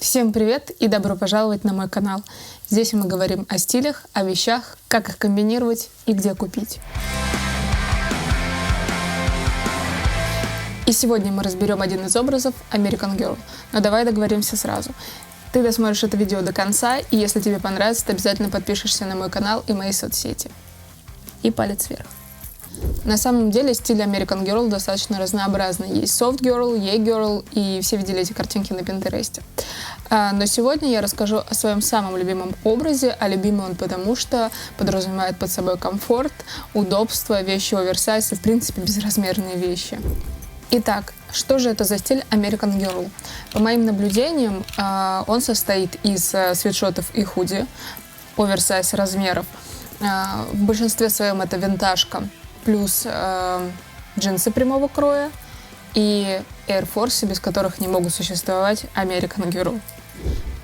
Всем привет и добро пожаловать на мой канал. Здесь мы говорим о стилях, о вещах, как их комбинировать и где купить. И сегодня мы разберем один из образов American Girl. Но давай договоримся сразу. Ты досмотришь это видео до конца, и если тебе понравится, ты обязательно подпишешься на мой канал и мои соцсети. И палец вверх. На самом деле стиль American Girl достаточно разнообразный. Есть soft girl, yeah girl, и все видели эти картинки на Пинтересте. Но сегодня я расскажу о своем самом любимом образе, а любимый он потому, что подразумевает под собой комфорт, удобство, вещи оверсайз и, в принципе, безразмерные вещи. Итак, что же это за стиль American Girl? По моим наблюдениям, он состоит из свитшотов и худи, оверсайз размеров. В большинстве своем это винтажка, плюс джинсы прямого кроя и Air Force, без которых не могут существовать American Girl.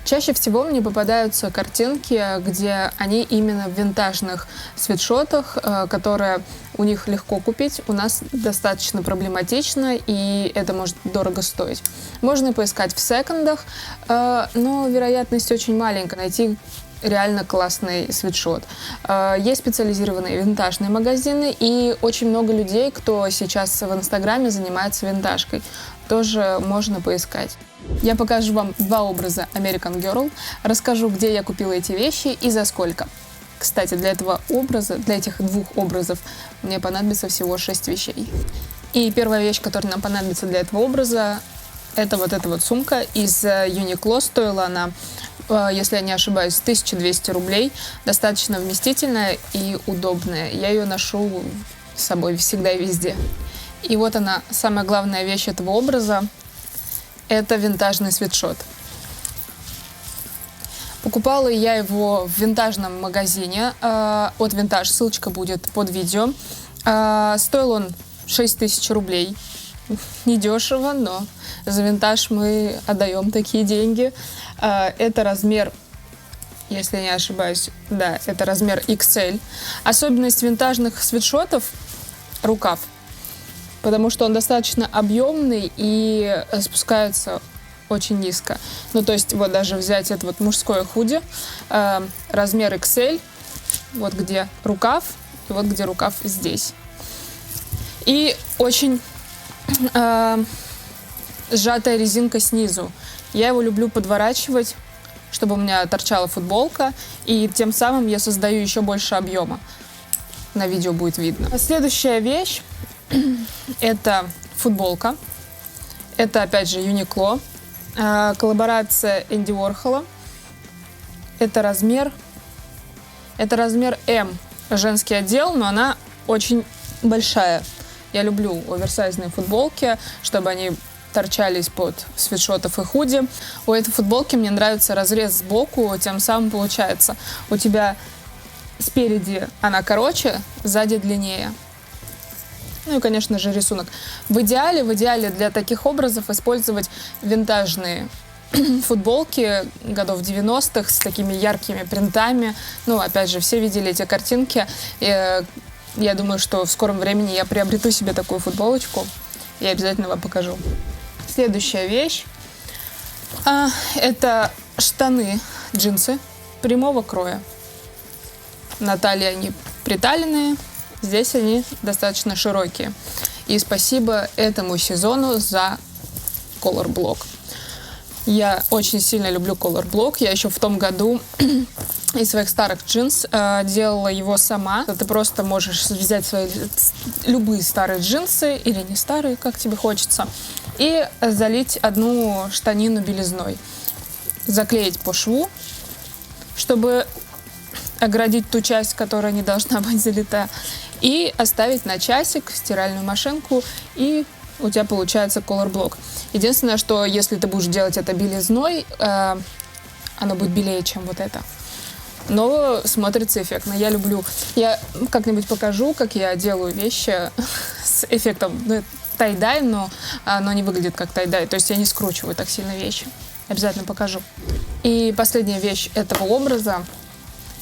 Чаще всего мне попадаются картинки, где они именно в винтажных свитшотах, которые у них легко купить, у нас достаточно проблематично, и это может дорого стоить. Можно и поискать в секондах, но вероятность очень маленькая найти реально классный свитшот. Есть специализированные винтажные магазины, и очень много людей, кто сейчас в Инстаграме занимается винтажкой. Тоже можно поискать. Я покажу вам два образа American Girl, расскажу, где я купила эти вещи и за сколько. Кстати, для этих двух образов мне понадобится всего 6 вещей. И первая вещь, которая нам понадобится для этого образа, это вот эта вот сумка из Uniqlo. Стоила она, если я не ошибаюсь, 1200 рублей. Достаточно вместительная и удобная. Я ее ношу с собой всегда и везде. И вот она, самая главная вещь этого образа. Это винтажный свитшот. Покупала я его в винтажном магазине от Vintage. Ссылочка будет под видео. Стоил он 6000 рублей. Недешево, но за винтаж мы отдаем такие деньги. Это размер, если не ошибаюсь, да, это размер XL. Особенность винтажных свитшотов — рукав, потому что он достаточно объемный и спускается очень низко. Ну, то есть, вот даже взять это вот мужское худи, размер XL, вот где рукав, и вот где рукав здесь. И очень сжатая резинка снизу. Я его люблю подворачивать, чтобы у меня торчала футболка, и тем самым я создаю еще больше объема. На видео будет видно. Следующая вещь — это футболка. Это, опять же, Uniqlo. Коллаборация Энди Уорхола. Это размер М, женский отдел, но она очень большая. Я люблю оверсайзные футболки, чтобы они торчали из-под свитшотов и худи. У этой футболки мне нравится разрез сбоку, тем самым получается у тебя спереди она короче, сзади длиннее. Ну и, конечно же, рисунок. В идеале для таких образов использовать винтажные футболки годов 90-х с такими яркими принтами. Ну, опять же, все видели эти картинки. Я думаю, что в скором времени я приобрету себе такую футболочку и обязательно вам покажу. Следующая вещь — это штаны, джинсы прямого кроя. На талии они приталенные, здесь они достаточно широкие. И спасибо этому сезону за Color Block. Я очень сильно люблю Color Block. Я еще в том году из своих старых джинс делала его сама. Ты просто можешь взять свои любые старые джинсы, или не старые, как тебе хочется, и залить одну штанину белизной. Заклеить по шву, чтобы оградить ту часть, которая не должна быть залита, и оставить на часик в стиральную машинку, и у тебя получается Color Block. Единственное, что если ты будешь делать это белизной, оно будет белее, чем вот это. Но смотрится эффектно. Я как-нибудь покажу, как я делаю вещи с эффектом тай-дай, но оно не выглядит как тай-дай. То есть я не скручиваю так сильно вещи. Обязательно покажу. И последняя вещь этого образа,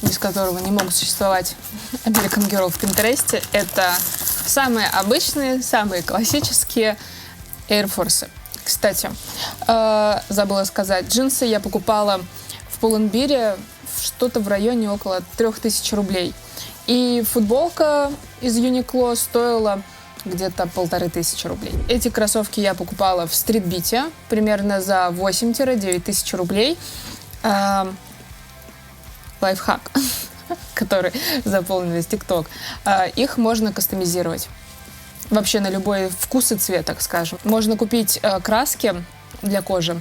без которого не могут существовать American Girl в Пинтересте, это самые обычные, самые классические Air Force. Кстати, Забыла сказать, джинсы я покупала в Пулленбире что-то в районе около 3000 рублей. И футболка из Uniqlo стоила где-то 1500 рублей. Эти кроссовки я покупала в стритбите примерно за 8-9 тысяч рублей. Лайфхак, который заполнен из ТикТок. Их можно кастомизировать. Вообще на любой вкус и цвет, так скажем. Можно купить краски для кожи.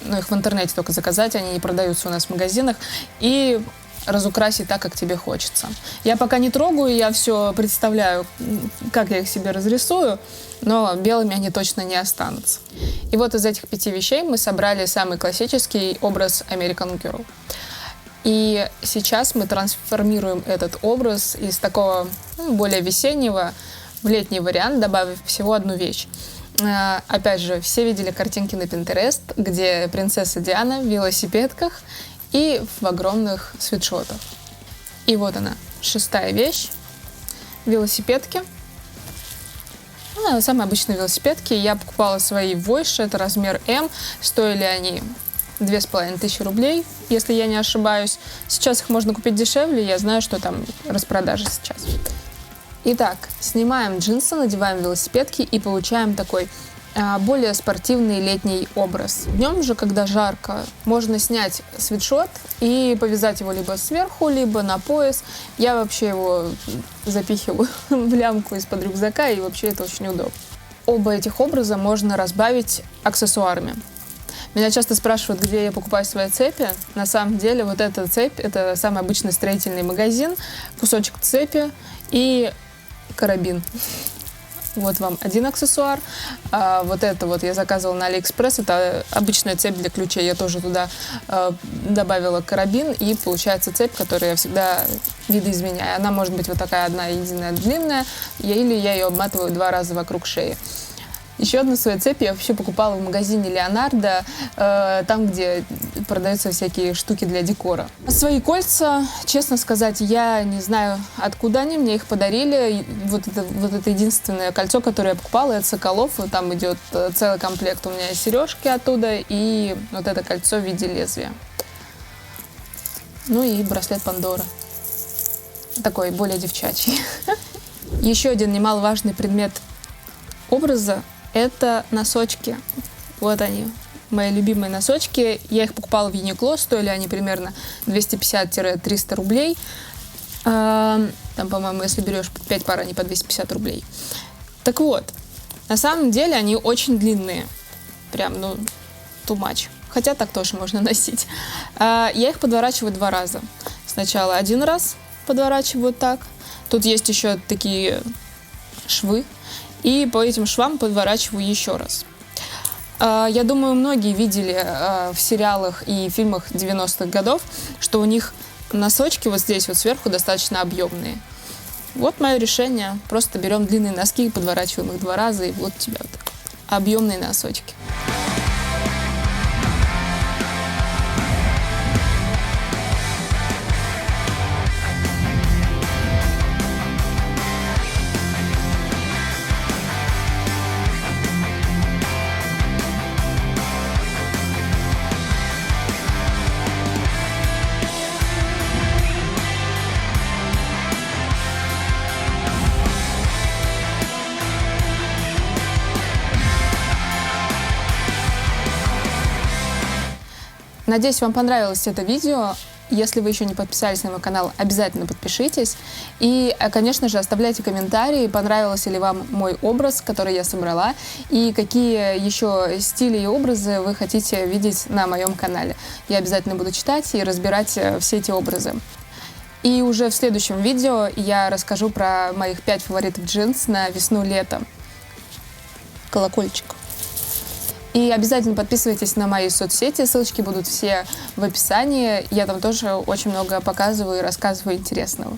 Ну, их в интернете только заказать, они не продаются у нас в магазинах. И разукрасить так, как тебе хочется. Я пока не трогаю, я все представляю, как я их себе разрисую, но белыми они точно не останутся. И вот из этих 5 вещей мы собрали самый классический образ American Girl. И сейчас мы трансформируем этот образ из такого более весеннего в летний вариант, добавив всего одну вещь. Опять же, все видели картинки на Pinterest, где принцесса Диана в велосипедках и в огромных свитшотах. И вот она, 6-я вещь. Велосипедки. Самые обычные велосипедки. Я покупала свои в Войше, это размер М. Стоили они 2500 рублей, если я не ошибаюсь. Сейчас их можно купить дешевле, я знаю, что там распродажа сейчас. Итак, снимаем джинсы, надеваем велосипедки и получаем такой более спортивный летний образ. Днем же, когда жарко, можно снять свитшот и повязать его либо сверху, либо на пояс. Я вообще его запихиваю в лямку из-под рюкзака, и вообще это очень удобно. Оба этих образа можно разбавить аксессуарами. Меня часто спрашивают, где я покупаю свои цепи. На самом деле вот эта цепь — это самый обычный строительный магазин, кусочек цепи и карабин. Вот вам один аксессуар. Вот это вот я заказывала на Алиэкспресс. Это обычная цепь для ключей. Я тоже туда добавила карабин. И получается цепь, которую я всегда видоизменяю. Она может быть вот такая одна единая длинная. Или я ее обматываю 2 раза вокруг шеи. Еще одну свою цепь я вообще покупала в магазине Леонардо, там, где продаются всякие штуки для декора. Свои кольца, честно сказать, я не знаю, откуда они, мне их подарили. Вот это единственное кольцо, которое я покупала, это Соколов, там идет целый комплект. У меня есть сережки оттуда и вот это кольцо в виде лезвия. Ну и браслет Пандора. Такой более девчачий. Еще один немаловажный предмет образа — это носочки. Вот они, мои любимые носочки. Я их покупала в Uniqlo, стоили они примерно 250-300 рублей. Там, по-моему, если берешь 5 пар, они по 250 рублей. Так вот, на самом деле они очень длинные. Прям, too much. Хотя так тоже можно носить. Я их подворачиваю 2 раза. Сначала 1 раз подворачиваю так. Тут есть еще такие швы. И по этим швам подворачиваю еще раз. Я думаю, многие видели в сериалах и фильмах 90-х годов, что у них носочки вот здесь вот сверху достаточно объемные. Вот мое решение. Просто берем длинные носки и подворачиваем их 2 раза, и вот у тебя вот объемные носочки. Надеюсь, вам понравилось это видео. Если вы еще не подписались на мой канал, обязательно подпишитесь. И, конечно же, оставляйте комментарии, понравился ли вам мой образ, который я собрала, и какие еще стили и образы вы хотите видеть на моем канале. Я обязательно буду читать и разбирать все эти образы. И уже в следующем видео я расскажу про моих 5 фаворитов джинс на весну-лето. Колокольчик. И обязательно подписывайтесь на мои соцсети, ссылочки будут все в описании. Я там тоже очень много показываю и рассказываю интересного.